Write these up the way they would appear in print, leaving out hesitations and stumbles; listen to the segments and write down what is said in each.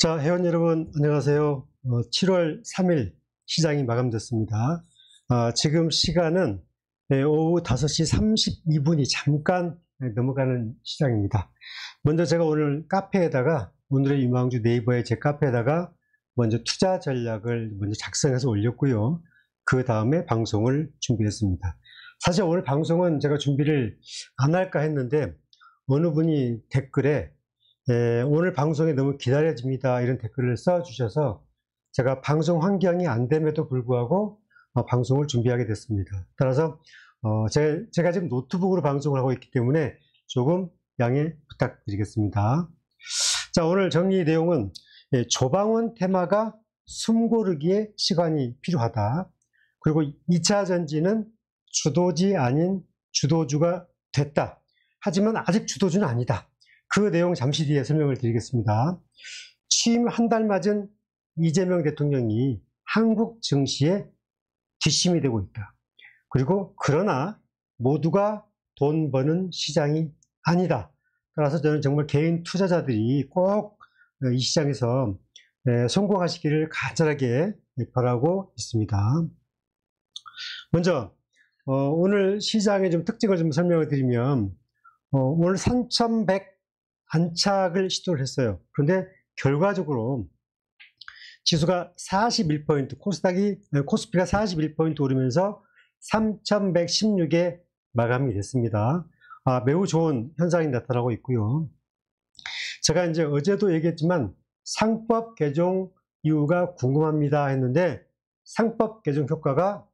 자, 회원 여러분, 안녕하세요. 7월 3일 시장이 마감됐습니다. 지금 시간은 오후 5시 32분이 잠깐 넘어가는 시장입니다. 먼저 제가 오늘 카페에다가, 오늘의 유망주 네이버의 제 카페에다가 먼저 투자 전략을 먼저 작성해서 올렸고요. 그 다음에 방송을 준비했습니다. 사실 오늘 방송은 제가 준비를 안 할까 했는데, 어느 분이 댓글에 오늘 방송이 너무 기다려집니다, 이런 댓글을 써주셔서 제가 방송 환경이 안 됨에도 불구하고 방송을 준비하게 됐습니다. 따라서 제가 지금 노트북으로 방송을 하고 있기 때문에 조금 양해 부탁드리겠습니다. 자, 오늘 정리 내용은 조방원 테마가 숨고르기에 시간이 필요하다. 그리고 2차 전지는 주도지 아닌 주도주가 됐다. 하지만 아직 주도주는 아니다. 그 내용 잠시 뒤에 설명을 드리겠습니다. 취임 한 달 맞은 이재명 대통령이 한국 증시에 뒷심이 되고 있다. 그리고 그러나 모두가 돈 버는 시장이 아니다. 따라서 저는 정말 개인 투자자들이 꼭 이 시장에서 성공하시기를 간절하게 바라고 있습니다. 먼저 오늘 시장의 좀 특징을 좀 설명을 드리면 오늘 3,100 안착을 시도를 했어요. 그런데 결과적으로 지수가 41포인트, 코스피가 41포인트 오르면서 3,116에 마감이 됐습니다. 매우 좋은 현상이 나타나고 있고요. 제가 이제 어제도 얘기했지만 상법 개정 이유가 궁금합니다 했는데 상법 개정 효과가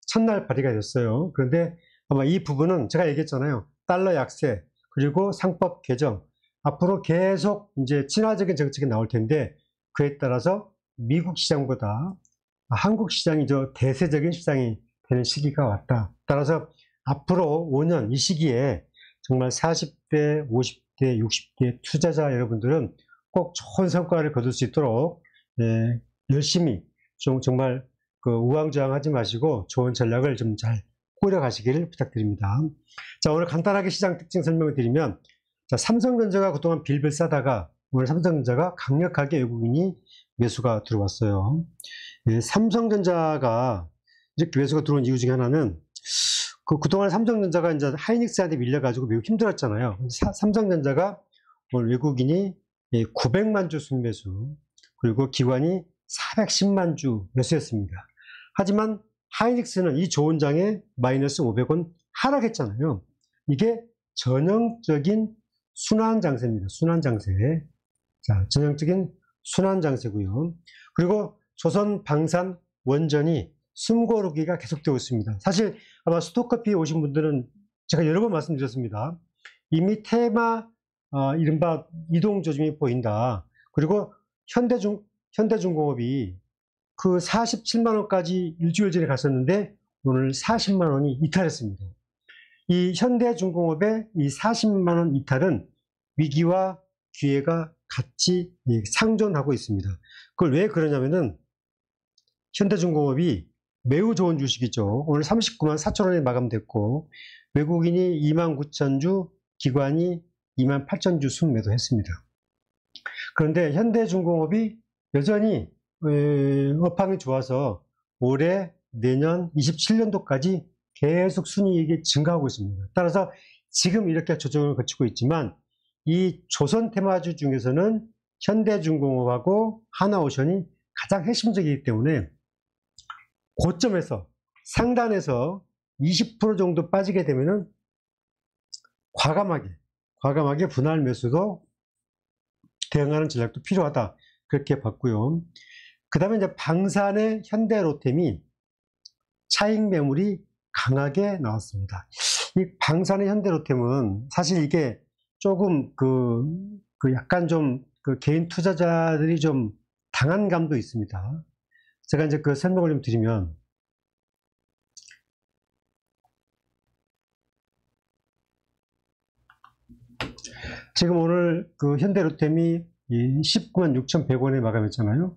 첫날 발휘가 됐어요. 그런데 아마 이 부분은 제가 얘기했잖아요. 달러 약세, 그리고 상법 개정, 앞으로 계속 이제 친화적인 정책이 나올 텐데 그에 따라서 미국 시장보다 한국 시장이 대세적인 시장이 되는 시기가 왔다. 따라서 앞으로 5년 이 시기에 정말 40대, 50대, 60대 투자자 여러분들은 꼭 좋은 성과를 거둘 수 있도록 열심히 정말 우왕좌왕하지 마시고 좋은 전략을 좀 잘 꾸려가시기를 부탁드립니다. 자, 오늘 간단하게 시장 특징 설명을 드리면, 자, 삼성전자가 그동안 빌빌 싸다가 오늘 삼성전자가 강력하게 외국인이 매수가 들어왔어요. 삼성전자가 이렇게 매수가 들어온 이유 중에 하나는 그동안 삼성전자가 이제 하이닉스한테 밀려가지고 매우 힘들었잖아요. 삼성전자가 오늘 외국인이 900만 주 순매수, 그리고 기관이 410만 주 매수했습니다. 하지만 하이닉스는 이 좋은 장에 마이너스 500원 하락했잖아요. 이게 전형적인 순환장세입니다. 순환장세. 자, 전형적인 순환장세고요. 그리고 조선방산 원전이 숨고르기가 계속되고 있습니다. 사실 아마 스톡커피에 오신 분들은 제가 여러 번 말씀드렸습니다. 이미 테마 이른바 이동조짐이 보인다. 그리고 현대중공업이 그 47만 원까지 일주일 전에 갔었는데 오늘 40만 원이 이탈했습니다. 이 현대중공업의 이 40만 원 이탈은 위기와 기회가 같이 상존하고 있습니다. 그걸 왜 그러냐면은 현대중공업이 매우 좋은 주식이죠. 오늘 39만 4천 원에 마감됐고 외국인이 2만 9천 주, 기관이 2만 8천 주 순매도했습니다. 그런데 현대중공업이 여전히 업황이 좋아서 올해, 내년, 27년도까지 계속 순이익이 증가하고 있습니다. 따라서 지금 이렇게 조정을 거치고 있지만 이 조선 테마주 중에서는 현대중공업하고 하나오션이 가장 핵심적이기 때문에 고점에서 상단에서 20% 정도 빠지게 되면은 과감하게 분할 매수도 대응하는 전략도 필요하다. 그렇게 봤고요. 그 다음에 이제 방산의 현대로템이 차익 매물이 강하게 나왔습니다. 이 방산의 현대로템은 사실 이게 조금 약간 좀 개인 투자자들이 좀 당한 감도 있습니다. 제가 이제 그 설명을 좀 드리면, 지금 오늘 그 현대로템이 19만 6,100원에 마감했잖아요.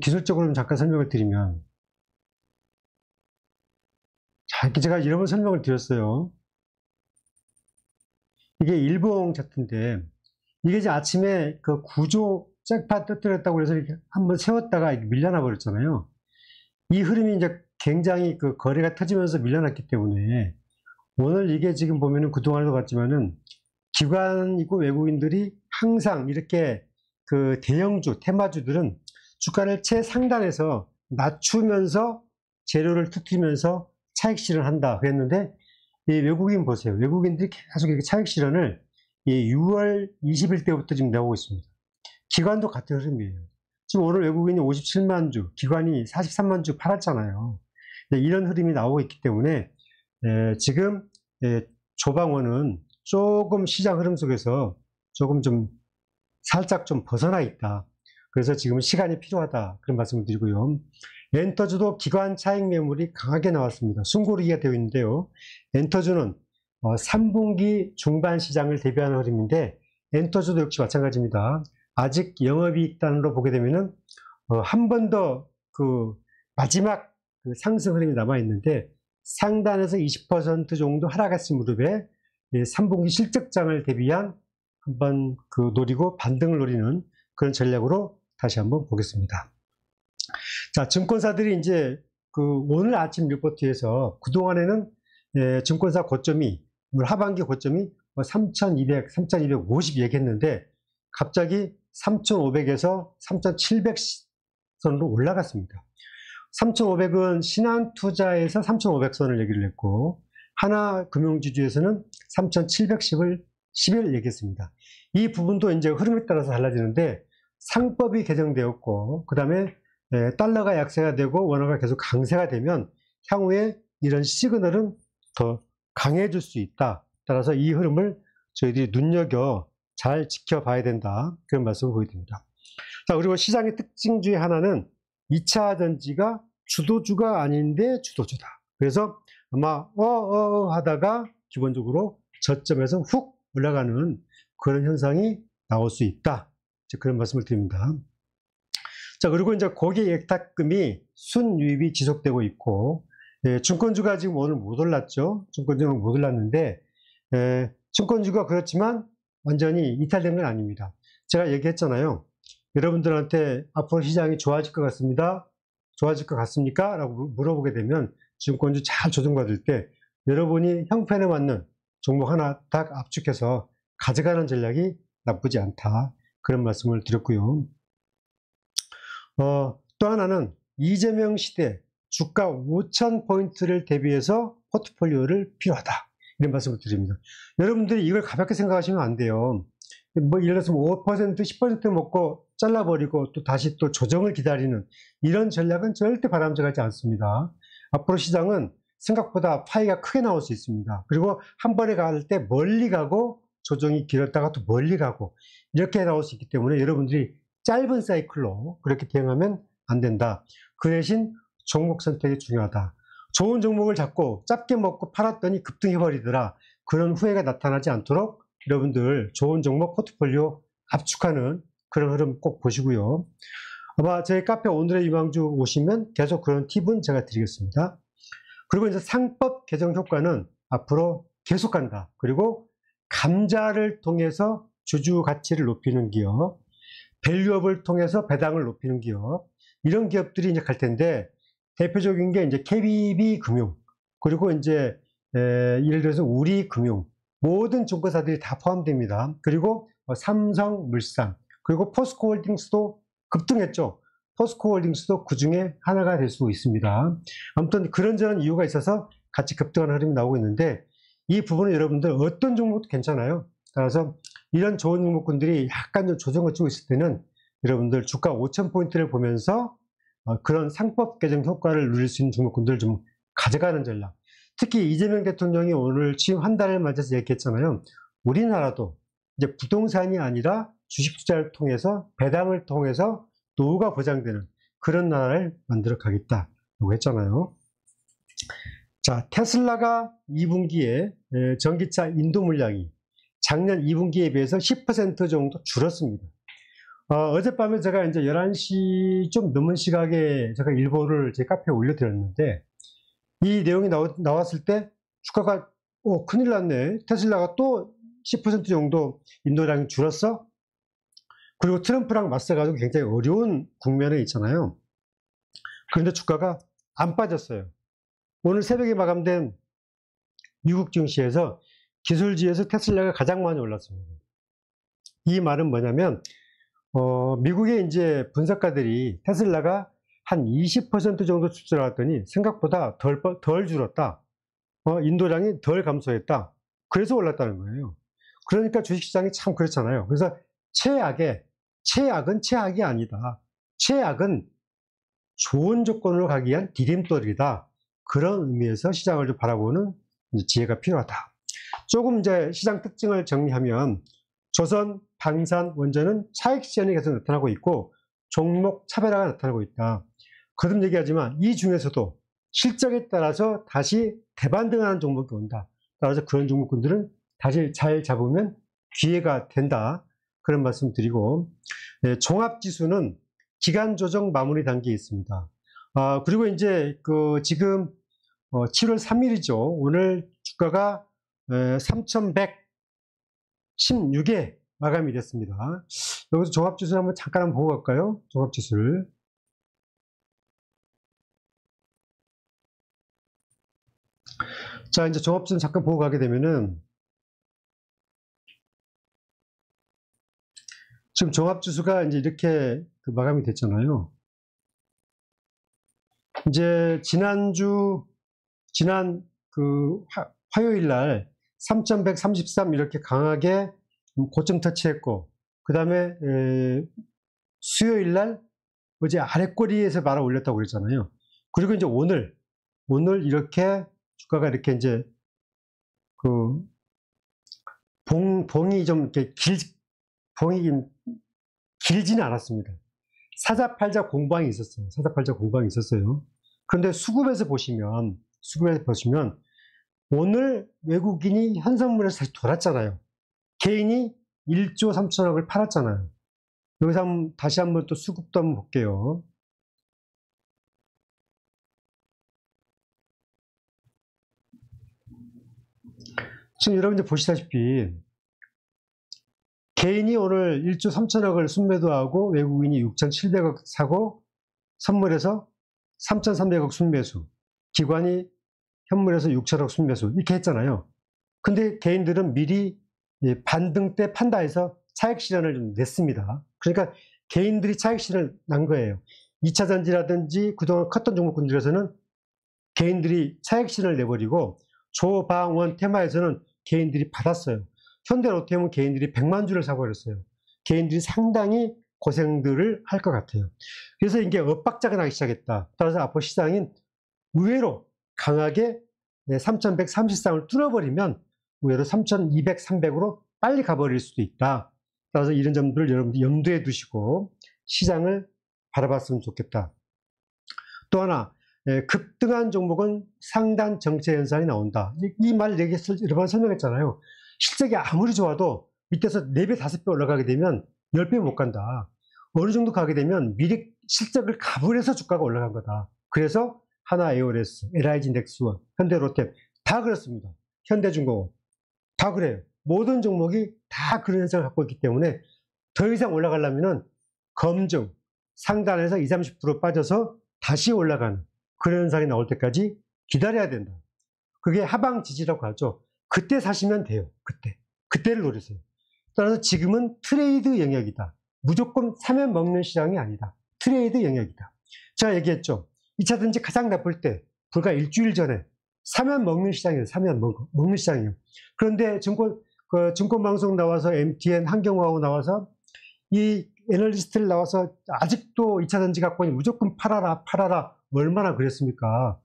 기술적으로 좀 잠깐 설명을 드리면, 자, 이렇게 제가 여러 번 설명을 드렸어요. 이게 일봉 차트인데 이게 이제 아침에 그 구조 잭팟 터뜨렸다고 해서 이렇게 한번 세웠다가 밀려나 버렸잖아요. 이 흐름이 이제 굉장히 그 거래가 터지면서 밀려났기 때문에 오늘 이게 지금 보면은 그동안도 봤지만은 기관이고 외국인들이 항상 이렇게 그 대형주, 테마주들은 주가를 최상단에서 낮추면서 재료를 터뜨리면서 차익 실현한다 그랬는데, 이 외국인 보세요. 외국인들이 계속 이렇게 차익 실현을 이 6월 20일 때부터 지금 나오고 있습니다. 기관도 같은 흐름이에요. 지금 오늘 외국인이 57만 주, 기관이 43만 주 팔았잖아요. 이런 흐름이 나오고 있기 때문에 지금 조방원은 조금 시장 흐름 속에서 조금 좀 살짝 좀 벗어나 있다. 그래서 지금 시간이 필요하다. 그런 말씀을 드리고요. 엔터주도 기관 차익 매물이 강하게 나왔습니다. 숨고르기가 되어 있는데요. 엔터주는 3분기 중반 시장을 대비하는 흐름인데, 엔터주도 역시 마찬가지입니다. 아직 영업이익단으로 보게 되면은 한 번 더 그 마지막 그 상승 흐름이 남아 있는데, 상단에서 20% 정도 하락했을 무렵에 3분기 실적장을 대비한 한번 그 노리고 반등을 노리는 그런 전략으로 다시 한번 보겠습니다. 자, 증권사들이 이제 그 오늘 아침 리포트에서 그동안에는 증권사 고점이, 하반기 고점이 3,200, 3,250 얘기했는데 갑자기 3,500에서 3,700선으로 올라갔습니다. 3,500은 신한투자에서 3,500선을 얘기를 했고, 하나금융지주에서는 3,710을 10일 얘기했습니다. 이 부분도 이제 흐름에 따라서 달라지는데, 상법이 개정되었고, 그 다음에 달러가 약세가 되고 원화가 계속 강세가 되면 향후에 이런 시그널은 더 강해질 수 있다. 따라서 이 흐름을 저희들이 눈여겨 잘 지켜봐야 된다. 그런 말씀을 보여드립니다. 자, 그리고 시장의 특징 중에 하나는 2차 전지가 주도주가 아닌데 주도주다. 그래서 아마 하다가 기본적으로 저점에서 훅 올라가는 그런 현상이 나올 수 있다. 그런 말씀을 드립니다. 자, 그리고 이제 고객 예탁금이 순유입이 지속되고 있고, 증권주가 지금 오늘 못 올랐죠. 증권주는 못 올랐는데, 증권주가 그렇지만 완전히 이탈된 건 아닙니다. 제가 얘기했잖아요. 여러분들한테 앞으로 시장이 좋아질 것 같습니다. 좋아질 것 같습니까? 라고 물어보게 되면 증권주 잘 조정받을 때 여러분이 형편에 맞는 종목 하나 딱 압축해서 가져가는 전략이 나쁘지 않다. 그런 말씀을 드렸고요. 또 하나는 이재명 시대 주가 5,000포인트를 대비해서 포트폴리오를 필요하다. 이런 말씀을 드립니다. 여러분들이 이걸 가볍게 생각하시면 안 돼요. 뭐 예를 들어서 5%, 10% 먹고 잘라버리고 또 다시 또 조정을 기다리는 이런 전략은 절대 바람직하지 않습니다. 앞으로 시장은 생각보다 파이가 크게 나올 수 있습니다. 그리고 한 번에 갈 때 멀리 가고 조정이 길었다가 또 멀리 가고 이렇게 나올 수 있기 때문에 여러분들이 짧은 사이클로 그렇게 대응하면 안 된다. 그 대신 종목 선택이 중요하다. 좋은 종목을 잡고 짧게 먹고 팔았더니 급등해버리더라. 그런 후회가 나타나지 않도록 여러분들 좋은 종목 포트폴리오 압축하는 그런 흐름 꼭 보시고요. 아마 저희 카페 오늘의 유망주 오시면 계속 그런 팁은 제가 드리겠습니다. 그리고 이제 상법 개정 효과는 앞으로 계속 간다. 그리고 감자를 통해서 주주 가치를 높이는 기업, 밸류업을 통해서 배당을 높이는 기업, 이런 기업들이 이제 갈 텐데, 대표적인 게 이제 KBB 금융, 그리고 이제 예를 들어서 우리금융, 모든 증권사들이 다 포함됩니다. 그리고 삼성물산, 그리고 포스코홀딩스도 급등했죠. 포스코홀딩스도 그 중에 하나가 될 수 있습니다. 아무튼 그런저런 이유가 있어서 같이 급등하는 흐름이 나오고 있는데, 이 부분은 여러분들 어떤 종목도 괜찮아요. 따라서 이런 좋은 종목군들이 약간 좀 조정을 치고 있을 때는 여러분들 주가 5,000포인트를 보면서 그런 상법 개정 효과를 누릴 수 있는 종목군들을 좀 가져가는 전략. 특히 이재명 대통령이 오늘 취임 한 달을 맞아서 얘기했잖아요. 우리나라도 이제 부동산이 아니라 주식 투자를 통해서 배당을 통해서 노후가 보장되는 그런 나라를 만들어 가겠다고 했잖아요. 자, 테슬라가 2분기에 전기차 인도 물량이 작년 2분기에 비해서 10% 정도 줄었습니다. 어젯밤에 제가 이제 11시 좀 넘은 시각에 제가 일보를 제 카페에 올려드렸는데, 이 내용이 나왔을 때 주가가 큰일 났네. 테슬라가 또 10% 정도 인도량이 줄었어? 그리고 트럼프랑 맞서가지고 굉장히 어려운 국면에 있잖아요. 그런데 주가가 안 빠졌어요. 오늘 새벽에 마감된 미국 증시에서 기술주에서 테슬라가 가장 많이 올랐습니다. 이 말은 뭐냐면, 미국의 이제 분석가들이 테슬라가 한 20% 정도 수출했더니 생각보다 덜 줄었다. 인도량이 덜 감소했다. 그래서 올랐다는 거예요. 그러니까 주식시장이 참 그렇잖아요. 그래서 최악은 최악이 아니다. 최악은 좋은 조건으로 가기 위한 디딤돌이다. 그런 의미에서 시장을 좀 바라보는 지혜가 필요하다. 조금 이제 시장 특징을 정리하면 조선, 방산, 원전은 차익 실현이 계속 나타나고 있고 종목 차별화가 나타나고 있다. 거듭 얘기하지만 이 중에서도 실적에 따라서 다시 대반등하는 종목이 온다. 따라서 그런 종목군들은 다시 잘 잡으면 기회가 된다. 그런 말씀 드리고, 종합지수는 기간 조정 마무리 단계에 있습니다. 그리고 이제 지금 7월 3일이죠. 오늘 주가가 3,116에 마감이 됐습니다. 여기서 종합지수를 한번 잠깐 보고 갈까요? 종합지수를. 자, 이제 종합지수 잠깐 보고 가게 되면은, 지금 종합지수가 이제 이렇게 마감이 됐잖아요. 이제 지난 화요일 날 3,133 이렇게 강하게 고점 터치했고, 그 다음에 수요일 날 어제 아래꼬리에서 말아 올렸다고 그랬잖아요. 그리고 이제 오늘 이렇게 주가가 이렇게 이제 봉이 좀 이렇게 봉이 길지는 않았습니다. 사자팔자 공방이 있었어요. 그런데 수급에서 보시면 오늘 외국인이 현선물에서 다시 돌았잖아요. 개인이 1조 3천억을 팔았잖아요. 여기서 다시 한번 또 수급도 한번 볼게요. 지금 여러분들 보시다시피 개인이 오늘 1조 3천억을 순매도하고 외국인이 6,700억 사고 선물에서 3,300억 순매수, 기관이 현물에서 6천억 순매수 이렇게 했잖아요. 근데 개인들은 미리 반등 때 판다 해서 차익 실현을 좀 냈습니다. 그러니까 개인들이 차익 실현을 난 거예요. 2차전지라든지 그동안 컸던 종목군들에서는 개인들이 차익 실현을 내버리고 조방원 테마에서는 개인들이 받았어요. 현대로템은 개인들이 100만 주를 사버렸어요. 개인들이 상당히 고생들을 할 것 같아요. 그래서 이게 엇박자가 나기 시작했다. 따라서 앞으로 시장이 의외로 강하게 3,130상을 뚫어버리면 의외로 3,200, 300으로 빨리 가버릴 수도 있다. 따라서 이런 점들을 여러분들 염두에 두시고 시장을 바라봤으면 좋겠다. 또 하나, 급등한 종목은 상단 정체 현상이 나온다. 이 말을 여러 번 설명했잖아요. 실적이 아무리 좋아도 밑에서 4배, 5배 올라가게 되면 10배 못 간다. 어느 정도 가게 되면 미리 실적을 가불해서 주가가 올라간 거다. 그래서 하나에어레스, LIG 넥스원, 현대로템 다 그렇습니다. 현대중공업 다 그래요. 모든 종목이 다 그런 현상을 갖고 있기 때문에 더 이상 올라가려면 검증, 상단에서 20, 30% 빠져서 다시 올라가는 그런 현상이 나올 때까지 기다려야 된다. 그게 하방 지지라고 하죠. 그때 사시면 돼요. 그때를 노리세요. 따라서 지금은 트레이드 영역이다. 무조건 사면 먹는 시장이 아니다. 트레이드 영역이다. 제가 얘기했죠. 2차전지 가장 나쁠 때 불과 일주일 전에 사면 먹는 시장이에요. 사면 먹는 시장이에요. 그런데 증권방송 나와서 MTN, 한경화하고 나와서 이 애널리스트를 나와서 아직도 2차전지 갖고 있는 무조건 팔아라 얼마나 그랬습니까?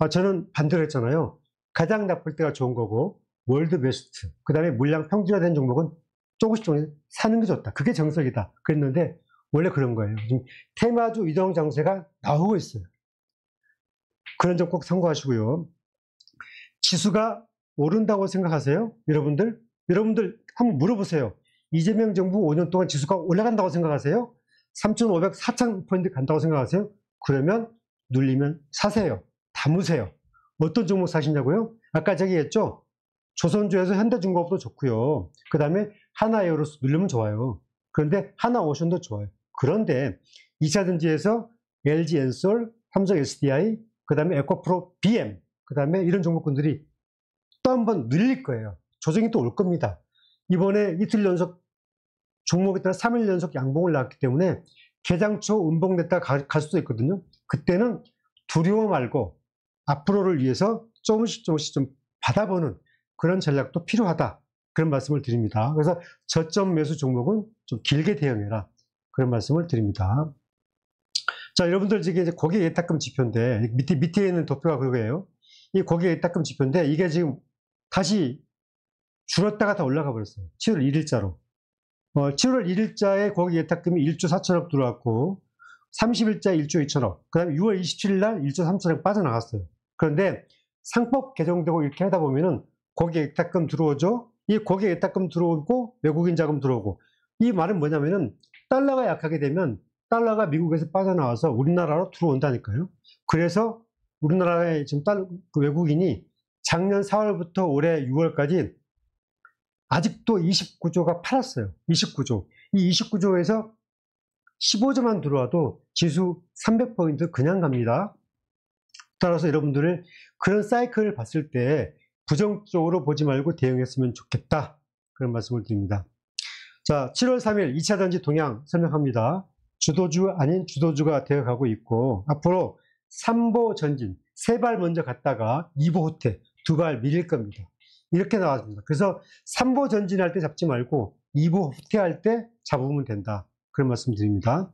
저는 반대로 했잖아요. 가장 나쁠 때가 좋은 거고 월드 베스트, 그 다음에 물량 평준화된 종목은 조금씩 사는 게 좋다. 그게 정석이다. 그랬는데 원래 그런 거예요. 지금 테마주 이동 장세가 나오고 있어요. 그런 점 꼭 참고하시고요. 지수가 오른다고 생각하세요? 여러분들 한번 물어보세요. 이재명 정부 5년 동안 지수가 올라간다고 생각하세요? 3,500, 4,000포인트 간다고 생각하세요? 그러면 눌리면 사세요. 담으세요. 어떤 종목 사시냐고요? 아까 저기 했죠? 조선주에서 현대중공업도 좋고요. 그 다음에 하나에어로스 누르면 좋아요. 그런데 하나오션도 좋아요. 그런데 2차 전지에서 LG 엔솔, 삼성 SDI, 그 다음에 에코프로 BM, 그 다음에 이런 종목군들이 또 한 번 늘릴 거예요. 조정이 또 올 겁니다. 이번에 이틀 연속 종목에 따라 3일 연속 양봉을 나왔기 때문에 개장초 음봉됐다가 갈 수도 있거든요. 그때는 두려워 말고 앞으로를 위해서 조금씩 좀 받아보는 그런 전략도 필요하다. 그런 말씀을 드립니다. 그래서 저점 매수 종목은 좀 길게 대응해라. 그런 말씀을 드립니다. 자, 여러분들 이게 이제 고객 예탁금 지표인데, 밑에 있는 도표가 그거예요. 이 고객 예탁금 지표인데, 이게 지금 다시 줄었다가 다 올라가 버렸어요. 7월 1일자로. 7월 1일자에 고객 예탁금이 1조 4천억 들어왔고, 30일자에 1조 2천억, 그 다음에 6월 27일 날 1조 3천억 빠져나갔어요. 그런데 상법 개정되고 이렇게 하다 보면은 고객 예탁금 들어오죠. 이 고객 예탁금 들어오고 외국인 자금 들어오고, 이 말은 뭐냐면은 달러가 약하게 되면 달러가 미국에서 빠져나와서 우리나라로 들어온다니까요. 그래서 우리나라의 지금 그 외국인이 작년 4월부터 올해 6월까지 아직도 29조가 팔았어요. 29조. 이 29조에서 15조만 들어와도 지수 300포인트 그냥 갑니다. 따라서 여러분들을 그런 사이클을 봤을 때 부정적으로 보지 말고 대응했으면 좋겠다. 그런 말씀을 드립니다. 자, 7월 3일 2차 전지 동향 설명합니다. 주도주 아닌 주도주가 되어가고 있고, 앞으로 3보 전진, 3발 먼저 갔다가 2보 후퇴, 2발 밀릴 겁니다. 이렇게 나왔습니다. 그래서 3보 전진할 때 잡지 말고 2보 후퇴할 때 잡으면 된다. 그런 말씀 드립니다.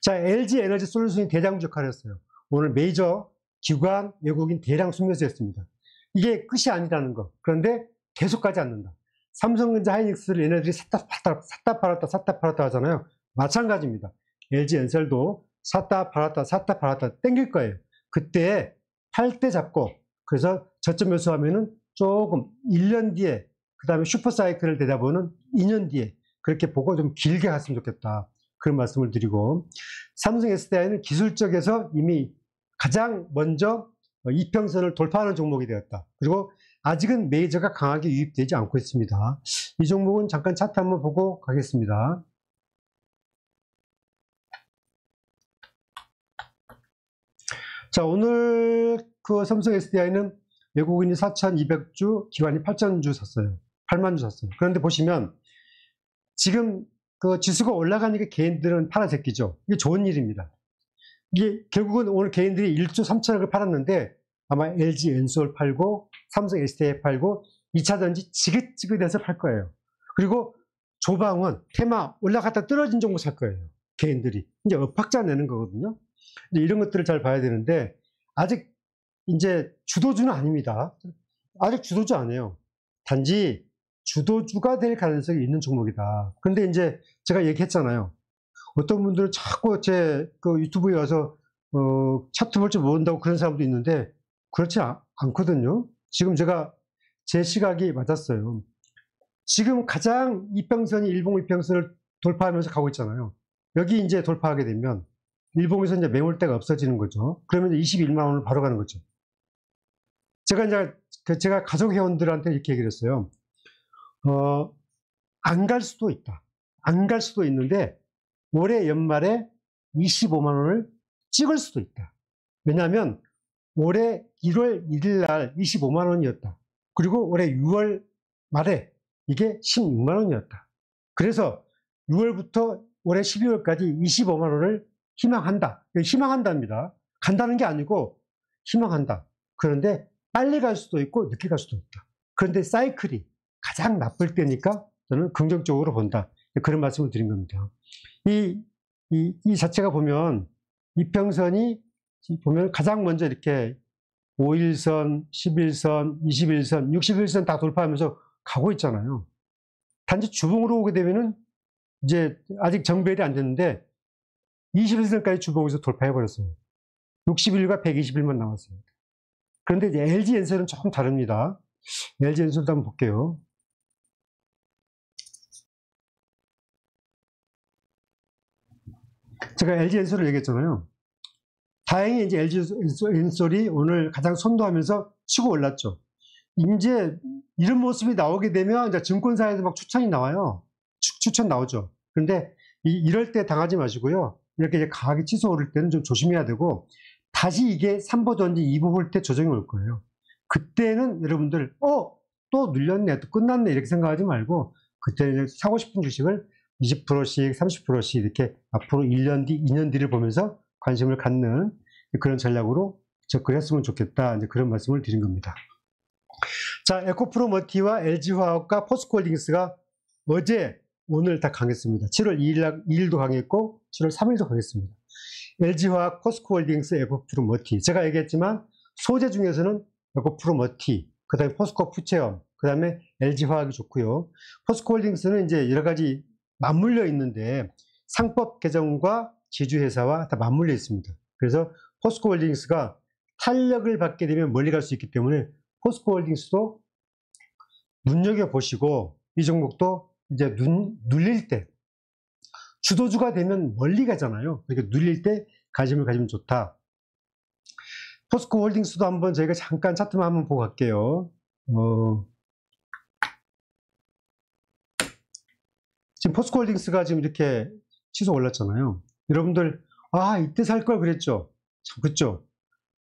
자, LG 에너지 솔루션이 대장주 역할을 했어요. 오늘 메이저 기관 외국인 대량 순매수했습니다. 이게 끝이 아니라는 거. 그런데 계속 가지 않는다. 삼성전자 하이닉스를 얘네들이 샀다 팔았다 하잖아요. 마찬가지입니다. LG 엔셀도 샀다 팔았다 땡길 거예요. 그때 팔 때 잡고, 그래서 저점 매수하면은 조금 1년 뒤에, 그 다음에 슈퍼사이클을 내다보는 2년 뒤에 그렇게 보고 좀 길게 갔으면 좋겠다. 그런 말씀을 드리고, 삼성 SDI는 기술적에서 이미 가장 먼저 이평선을 돌파하는 종목이 되었다. 그리고 아직은 메이저가 강하게 유입되지 않고 있습니다. 이 종목은 잠깐 차트 한번 보고 가겠습니다. 자, 오늘 그 삼성 SDI는 외국인이 4,200주, 기관이 8,000주 샀어요. 8만 주 샀어요. 그런데 보시면 지금 그 지수가 올라가니까 개인들은 팔아제끼죠. 이게 좋은 일입니다. 이게 결국은 오늘 개인들이 1조 3천억을 팔았는데 아마 LG 엔솔 팔고 삼성 SDI 팔고 2차 전지 지긋지긋해서 팔 거예요. 그리고 조방원, 테마 올라갔다 떨어진 종목 살 거예요. 개인들이. 이제 업학자 내는 거거든요. 이런 것들을 잘 봐야 되는데, 아직 이제 주도주는 아닙니다. 아직 주도주 아니에요. 단지 주도주가 될 가능성이 있는 종목이다. 근데 이제 제가 얘기했잖아요. 어떤 분들은 자꾸 제 그 유튜브에 와서 차트 볼 줄 모른다고 그런 사람도 있는데 그렇지 않거든요. 지금 제가 제 시각이 맞았어요. 지금 가장 이평선이 일봉 이평선을 돌파하면서 가고 있잖아요. 여기 이제 돌파하게 되면 일봉에서 이제 매물대가 없어지는 거죠. 그러면 21만 원을 바로 가는 거죠. 제가 가족 회원들한테 이렇게 얘기를 했어요. 안 갈 수도 있다. 안 갈 수도 있는데 올해 연말에 25만 원을 찍을 수도 있다. 왜냐하면 올해 1월 1일 날 25만 원이었다. 그리고 올해 6월 말에 이게 16만 원이었다. 그래서 6월부터 올해 12월까지 25만 원을 희망한다. 희망한답니다. 간다는 게 아니고 희망한다. 그런데 빨리 갈 수도 있고 늦게 갈 수도 있다. 그런데 사이클이 가장 나쁠 때니까 저는 긍정적으로 본다. 그런 말씀을 드린 겁니다. 이 자체가 보면 이평선이 보면 가장 먼저 이렇게 5일선, 11선, 21선, 61선 다 돌파하면서 가고 있잖아요. 단지 주봉으로 오게 되면은 이제 아직 정배열이 안 됐는데 21선까지 주봉에서 돌파해버렸어요. 60일과 120일만 남았어요. 그런데 이제 LG 엔솔은 조금 다릅니다. LG 엔솔도 한번 볼게요. 제가 LG 엔솔을 얘기했잖아요. 다행히 이제 LG 엔솔이 오늘 가장 선도하면서 치고 올랐죠. 이제 이런 모습이 나오게 되면 이제 증권사에서 막 추천이 나와요. 추천 나오죠. 그런데 이럴 때 당하지 마시고요. 이렇게 이제 강하게 치솟아 오를 때는 좀 조심해야 되고, 다시 이게 3보든지 2보 볼 때 조정이 올 거예요. 그때는 여러분들, 또 눌렸네, 또 끝났네, 이렇게 생각하지 말고, 그때는 사고 싶은 주식을 20%씩, 30%씩 이렇게 앞으로 1년 뒤, 2년 뒤를 보면서 관심을 갖는 그런 전략으로 접근했으면 좋겠다. 이제 그런 말씀을 드린 겁니다. 자, 에코프로머티와 LG화학과 포스코홀딩스가 어제, 오늘 다 강했습니다. 7월 2일도 강했고 7월 3일도 강했습니다. LG화학, 포스코홀딩스, 에코프로머티. 제가 얘기했지만 소재 중에서는 에코프로머티, 그 다음에 포스코 푸체험, 그 다음에 LG화학이 좋고요. 포스코홀딩스는 이제 여러 가지 맞물려 있는데 상법 개정과 지주회사와 다 맞물려 있습니다. 그래서 포스코홀딩스가 탄력을 받게 되면 멀리 갈 수 있기 때문에 포스코홀딩스도 눈여겨보시고, 이 종목도 이제 눌릴 때, 주도주가 되면 멀리 가잖아요. 그러니까 눌릴 때 관심을 가지면 좋다. 포스코홀딩스도 한번 저희가 잠깐 차트만 한번 보고 갈게요. 지금 포스코홀딩스가 지금 이렇게 치솟아 올랐잖아요. 여러분들, 이때 살 걸 그랬죠? 참, 그쵸?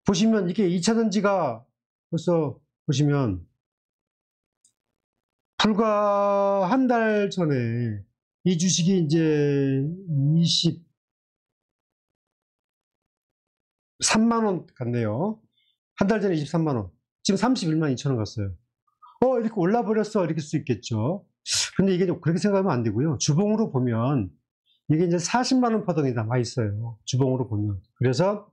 보시면 이게 2차전지가 벌써 보시면 불과 한 달 전에 이 주식이 이제 23만원 갔네요. 한 달 전에 23만원. 지금 31만 2천원 갔어요. 이렇게 올라버렸어. 이렇게 수 있겠죠. 근데 이게 그렇게 생각하면 안 되고요. 주봉으로 보면 이게 이제 40만원 파동이 남아 있어요. 주봉으로 보면. 그래서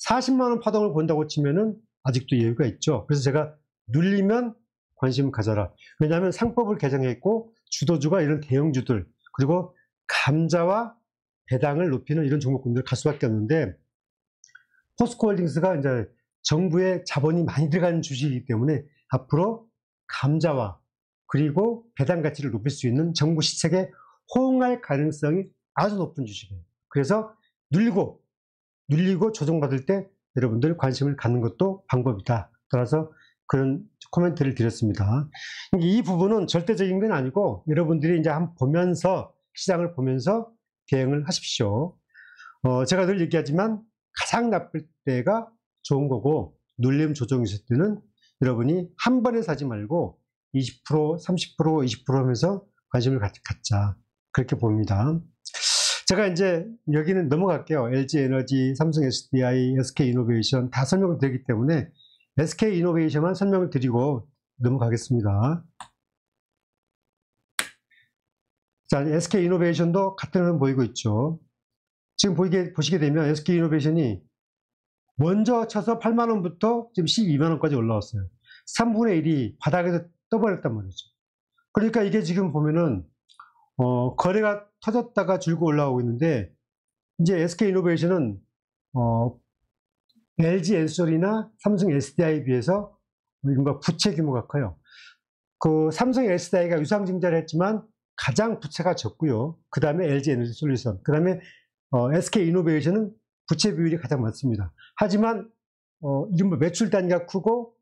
40만원 파동을 본다고 치면은 아직도 여유가 있죠. 그래서 제가 눌리면 관심 가져라. 왜냐하면 상법을 개정했고 주도주가 이런 대형주들, 그리고 감자와 배당을 높이는 이런 종목군들 갈 수밖에 없는데, 포스코홀딩스가 이제 정부의 자본이 많이 들어가는 주식이기 때문에 앞으로 감자와 그리고 배당 가치를 높일 수 있는 정부 시책에 호응할 가능성이 아주 높은 주식이에요. 그래서 눌리고 조정받을 때 여러분들 관심을 갖는 것도 방법이다. 따라서 그런 코멘트를 드렸습니다. 이 부분은 절대적인 건 아니고 여러분들이 이제 한번 보면서, 시장을 보면서 대응을 하십시오. 제가 늘 얘기하지만 가장 나쁠 때가 좋은 거고, 눌림 조정이 있을 때는 여러분이 한 번에 사지 말고 20%, 30%, 20% 하면서 관심을 갖자. 그렇게 봅니다. 제가 이제 여기는 넘어갈게요. LG에너지, 삼성 SDI, SK이노베이션 다 설명을 드리기 때문에 SK이노베이션만 설명을 드리고 넘어가겠습니다. 자, SK이노베이션도 같은 흐름 보이고 있죠. 지금 보시게 되면 SK이노베이션이 먼저 쳐서 8만원부터 지금 12만원까지 올라왔어요. 3분의 1이 바닥에서 떠버렸단 말이죠. 그러니까 이게 지금 보면은 거래가 터졌다가 줄고 올라오고 있는데, 이제 SK이노베이션은 LG엔솔이나 삼성 SDI에 비해서 뭔가 부채 규모가 커요. 그 삼성 SDI가 유상증자를 했지만 가장 부채가 적고요. 그 다음에 LG에너지솔루션, 그 다음에 SK이노베이션은 부채 비율이 가장 많습니다. 하지만 이른바 매출 단위가 크고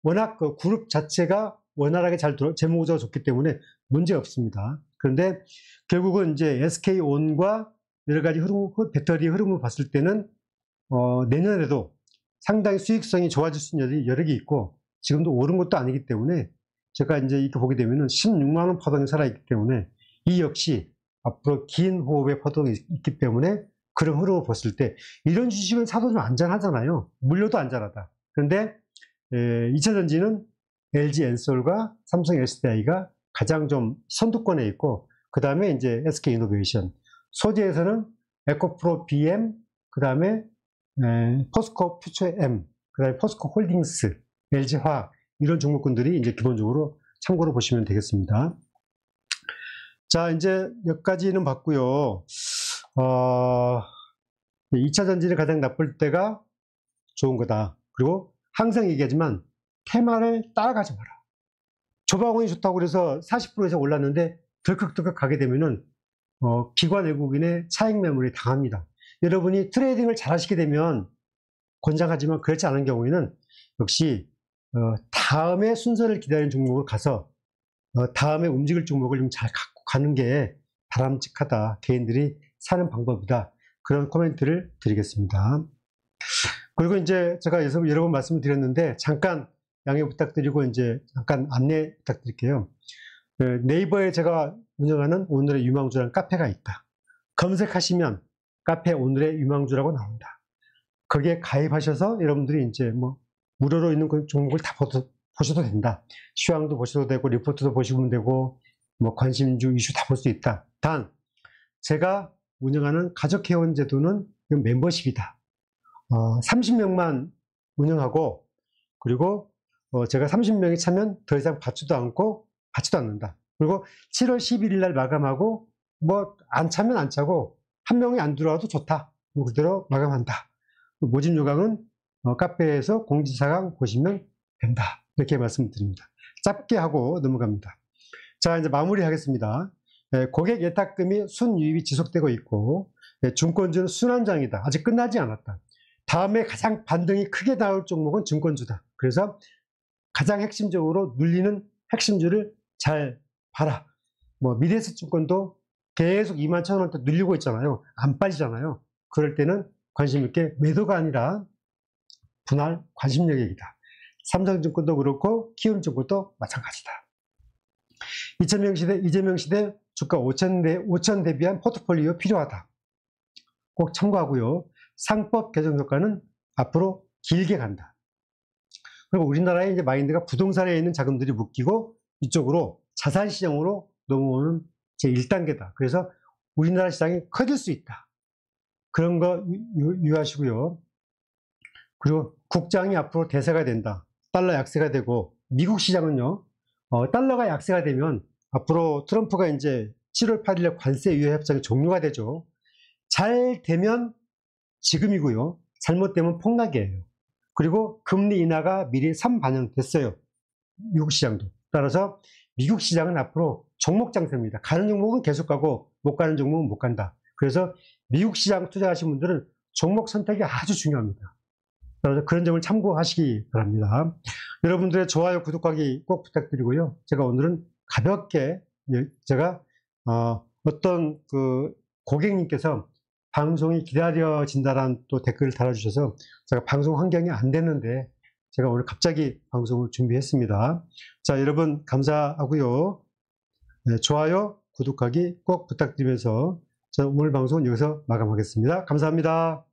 워낙 그 그룹 자체가 원활하게 잘 재무구조가 좋기 때문에 문제 없습니다. 그런데 결국은 이제 SK온과 여러 가지 배터리 흐름을 봤을 때는 내년에도 상당히 수익성이 좋아질 수 있는 여력이 있고, 지금도 오른 것도 아니기 때문에 제가 이제 이렇게 보게 되면은 16만원 파동이 살아있기 때문에 이 역시 앞으로 긴 호흡의 파동이 있기 때문에 그런 흐름을 봤을 때 이런 주식은 사도 좀 안전하잖아요. 물려도 안전하다. 그런데 2차전지는 LG엔솔과 삼성 SDI가 가장 좀 선두권에 있고, 그 다음에 이제 SK이노베이션, 소재에서는 에코프로 BM, 그 다음에 포스코 퓨처엠, 그 다음에 포스코 홀딩스, LG화학, 이런 종목군들이 이제 기본적으로 참고로 보시면 되겠습니다. 자, 이제 여기까지는 봤고요. 2차전지는 가장 나쁠 때가 좋은 거다. 그리고 항상 얘기하지만 테마를 따라가지 마라. 조방원이 좋다고 그래서 40% 이상 올랐는데 덜컥덜컥 가게 되면은 기관 외국인의 차익 매물에 당합니다. 여러분이 트레이딩을 잘 하시게 되면 권장하지만 그렇지 않은 경우에는 역시 다음에 순서를 기다리는 종목으로 가서 다음에 움직일 종목을 좀 잘 갖고 가는 게 바람직하다. 개인들이 사는 방법이다. 그런 코멘트를 드리겠습니다. 그리고 이제 제가 여러 번 말씀을 드렸는데 잠깐 양해 부탁드리고 이제 잠깐 안내 부탁드릴게요. 네이버에 제가 운영하는 오늘의 유망주라는 카페가 있다. 검색하시면 카페 오늘의 유망주라고 나온다. 거기에 가입하셔서 여러분들이 이제 뭐 무료로 있는 그 종목을 다 보셔도 된다. 시황도 보셔도 되고 리포트도 보시면 되고 뭐 관심주 이슈 다 볼 수 있다. 단 제가 운영하는 가족회원 제도는 멤버십이다. 30명만 운영하고 그리고 제가 30명이 차면 더 이상 받지도 않는다. 그리고 7월 11일 날 마감하고 뭐 안 차면 안 차고 한 명이 안 들어와도 좋다. 그대로 마감한다. 모집 요강은 카페에서 공지사항 보시면 된다. 이렇게 말씀드립니다. 짧게 하고 넘어갑니다. 자, 이제 마무리하겠습니다. 고객 예탁금이 순유입이 지속되고 있고 증권주는 순환장이다. 아직 끝나지 않았다. 다음에 가장 반등이 크게 나올 종목은 증권주다. 그래서 가장 핵심적으로 눌리는 핵심주를 잘 봐라. 뭐 미래에셋증권도 계속 21,000원대 눌리고 있잖아요. 안 빠지잖아요. 그럴 때는 관심 있게 매도가 아니라 분할 관심력 얘기다. 삼성증권도 그렇고 키움증권도 마찬가지다. 이재명 시대 주가 5천 대비한 포트폴리오 필요하다. 꼭 참고하고요. 상법 개정 효과는 앞으로 길게 간다. 그리고 우리나라의 이제 마인드가 부동산에 있는 자금들이 묶이고 이쪽으로 자산시장으로 넘어오는 제1단계다. 그래서 우리나라 시장이 커질 수 있다. 그런 거 유의하시고요. 그리고 국장이 앞으로 대세가 된다. 달러 약세가 되고 미국 시장은요. 달러가 약세가 되면 앞으로 트럼프가 이제 7월 8일에 관세 유예 협상이 종료가 되죠. 잘 되면 지금이고요. 잘못되면 폭락이에요. 그리고 금리 인하가 미리 선반영됐어요. 미국 시장도. 따라서 미국 시장은 앞으로 종목 장세입니다. 가는 종목은 계속 가고 못 가는 종목은 못 간다. 그래서 미국 시장 투자하신 분들은 종목 선택이 아주 중요합니다. 그래서 그런 점을 참고하시기 바랍니다. 여러분들의 좋아요, 구독하기 꼭 부탁드리고요. 제가 오늘은 가볍게 제가 어떤 그 고객님께서 방송이 기다려진다라는 또 댓글을 달아주셔서 제가 방송 환경이 안 됐는데 제가 오늘 갑자기 방송을 준비했습니다. 자, 여러분 감사하고요. 네, 좋아요, 구독하기 꼭 부탁드리면서 오늘 방송은 여기서 마감하겠습니다. 감사합니다.